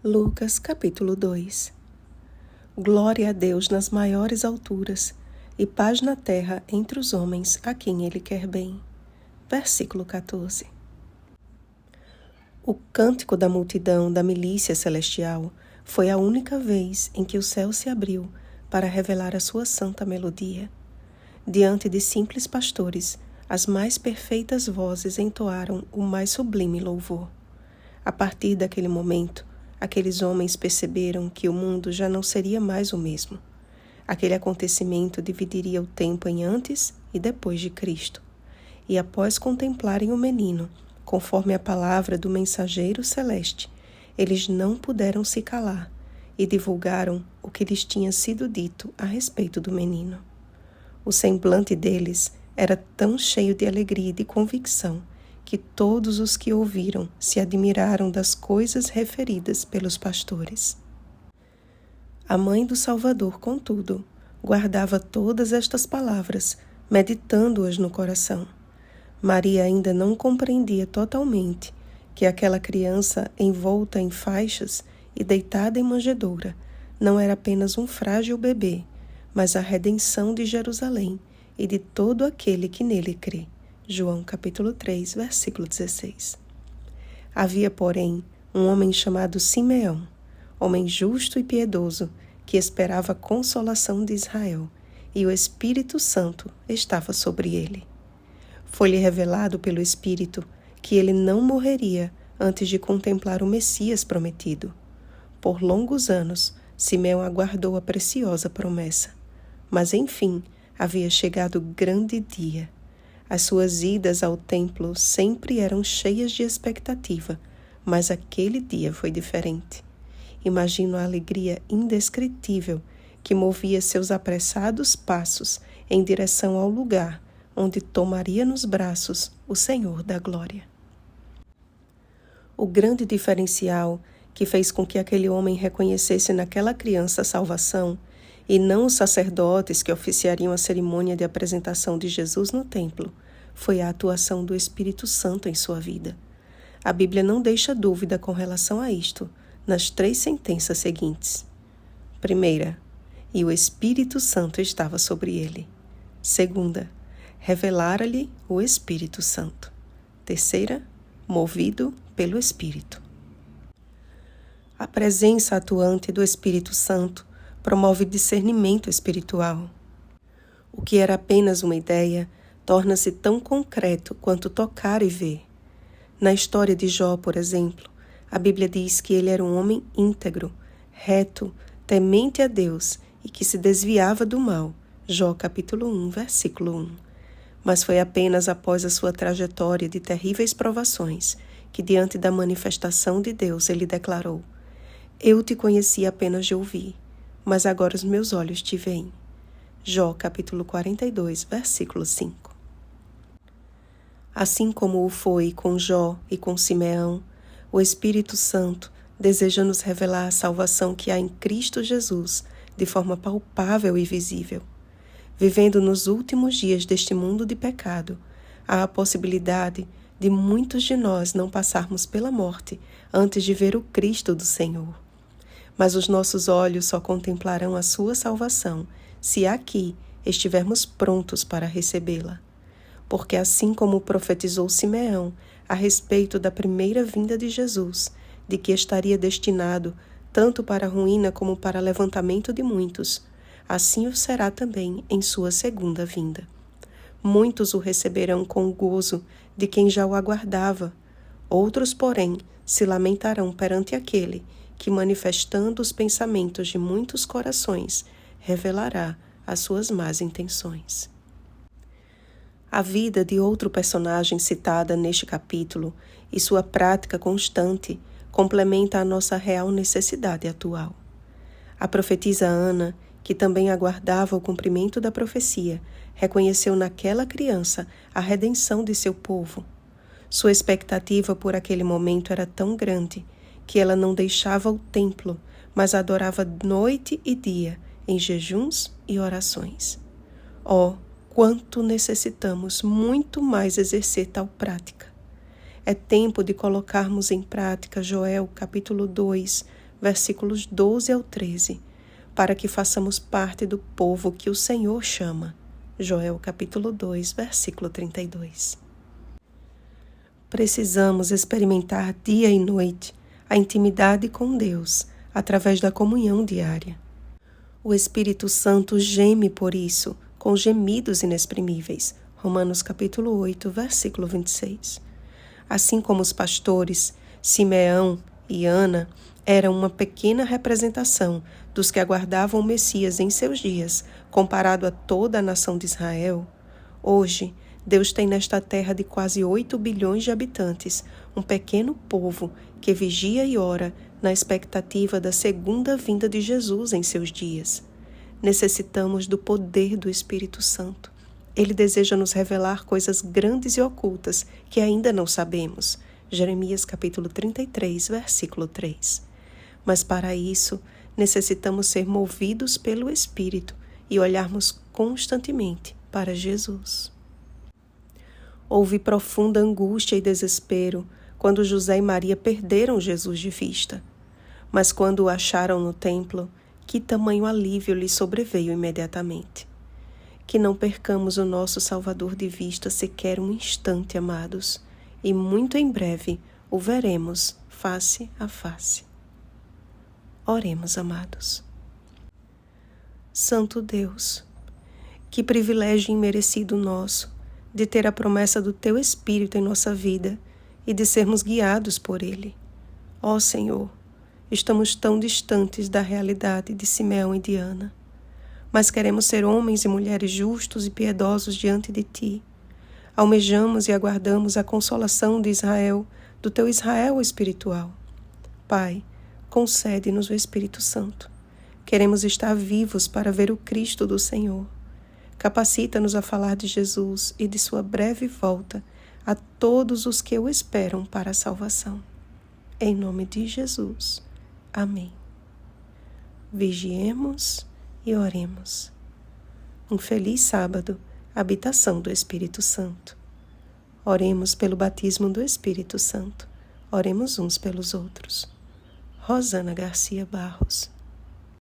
Lucas capítulo 2. Glória a Deus nas maiores alturas, e paz na terra entre os homens a quem Ele quer bem. Versículo 14. O cântico da multidão da milícia celestial foi a única vez em que o céu se abriu para revelar a sua santa melodia. Diante de simples pastores, as mais perfeitas vozes entoaram o mais sublime louvor. A partir daquele momento, aqueles homens perceberam que o mundo já não seria mais o mesmo. Aquele acontecimento dividiria o tempo em antes e depois de Cristo. E após contemplarem o menino, conforme a palavra do mensageiro celeste, eles não puderam se calar e divulgaram o que lhes tinha sido dito a respeito do menino. O semblante deles era tão cheio de alegria e de convicção que todos os que ouviram se admiraram das coisas referidas pelos pastores. A mãe do Salvador, contudo, guardava todas estas palavras, meditando-as no coração. Maria ainda não compreendia totalmente que aquela criança envolta em faixas e deitada em manjedoura não era apenas um frágil bebê, mas a redenção de Jerusalém e de todo aquele que nele crê. João capítulo 3, versículo 16. Havia, porém, um homem chamado Simeão, homem justo e piedoso, que esperava a consolação de Israel, e o Espírito Santo estava sobre ele. Foi-lhe revelado pelo Espírito que ele não morreria antes de contemplar o Messias prometido. Por longos anos, Simeão aguardou a preciosa promessa. Mas, enfim, havia chegado o grande dia. As suas idas ao templo sempre eram cheias de expectativa, mas aquele dia foi diferente. Imagino a alegria indescritível que movia seus apressados passos em direção ao lugar onde tomaria nos braços o Senhor da Glória. O grande diferencial que fez com que aquele homem reconhecesse naquela criança a salvação, e não os sacerdotes que oficiariam a cerimônia de apresentação de Jesus no templo, foi a atuação do Espírito Santo em sua vida. A Bíblia não deixa dúvida com relação a isto, nas 3 sentenças seguintes. Primeira, e o Espírito Santo estava sobre ele. Segunda, revelara-lhe o Espírito Santo. Terceira, movido pelo Espírito. A presença atuante do Espírito Santo promove discernimento espiritual. O que era apenas uma ideia torna-se tão concreto quanto tocar e ver. Na história de Jó, por exemplo, a Bíblia diz que ele era um homem íntegro, reto, temente a Deus e que se desviava do mal. Jó capítulo 1, versículo 1. Mas foi apenas após a sua trajetória de terríveis provações que, diante da manifestação de Deus, ele declarou: Eu te conheci apenas de ouvir, mas agora os meus olhos te veem. Jó capítulo 42, versículo 5. Assim como o foi com Jó e com Simeão, o Espírito Santo deseja nos revelar a salvação que há em Cristo Jesus de forma palpável e visível. Vivendo nos últimos dias deste mundo de pecado, há a possibilidade de muitos de nós não passarmos pela morte antes de ver o Cristo do Senhor. Mas os nossos olhos só contemplarão a sua salvação se aqui estivermos prontos para recebê-la. Porque assim como profetizou Simeão a respeito da primeira vinda de Jesus, de que estaria destinado tanto para a ruína como para levantamento de muitos, assim o será também em sua segunda vinda. Muitos o receberão com o gozo de quem já o aguardava. Outros, porém, se lamentarão perante aquele que, manifestando os pensamentos de muitos corações, revelará as suas más intenções. A vida de outro personagem citada neste capítulo e sua prática constante complementa a nossa real necessidade atual. A profetisa Ana, que também aguardava o cumprimento da profecia, reconheceu naquela criança a redenção de seu povo. Sua expectativa por aquele momento era tão grande que ela não deixava o templo, mas adorava noite e dia em jejuns e orações. Oh, quanto necessitamos muito mais exercer tal prática! É tempo de colocarmos em prática Joel capítulo 2, versículos 12 ao 13, para que façamos parte do povo que o Senhor chama. Joel capítulo 2, versículo 32. Precisamos experimentar dia e noite a intimidade com Deus através da comunhão diária. O Espírito Santo geme por isso, com gemidos inexprimíveis. Romanos capítulo 8, versículo 26. Assim como os pastores, Simeão e Ana eram uma pequena representação dos que aguardavam o Messias em seus dias, comparado a toda a nação de Israel, hoje Deus tem nesta terra de quase 8 bilhões de habitantes um pequeno povo que vigia e ora na expectativa da segunda vinda de Jesus em seus dias. Necessitamos do poder do Espírito Santo. Ele deseja nos revelar coisas grandes e ocultas que ainda não sabemos. Jeremias capítulo 33, versículo 3. Mas para isso, necessitamos ser movidos pelo Espírito e olharmos constantemente para Jesus. Houve profunda angústia e desespero quando José e Maria perderam Jesus de vista. Mas quando o acharam no templo, que tamanho alívio lhe sobreveio imediatamente. Que não percamos o nosso Salvador de vista sequer um instante, amados, e muito em breve o veremos face a face. Oremos, amados. Santo Deus, que privilégio imerecido nosso de ter a promessa do Teu Espírito em nossa vida e de sermos guiados por Ele. Ó Senhor, estamos tão distantes da realidade de Simeão e de Ana, mas queremos ser homens e mulheres justos e piedosos diante de Ti. Almejamos e aguardamos a consolação de Israel, do Teu Israel espiritual. Pai, concede-nos o Espírito Santo. Queremos estar vivos para ver o Cristo do Senhor. Capacita-nos a falar de Jesus e de sua breve volta a todos os que o esperam para a salvação. Em nome de Jesus. Amém. Vigiemos e oremos. Um feliz sábado, habitação do Espírito Santo. Oremos pelo batismo do Espírito Santo. Oremos uns pelos outros. Rosana Garcia Barros.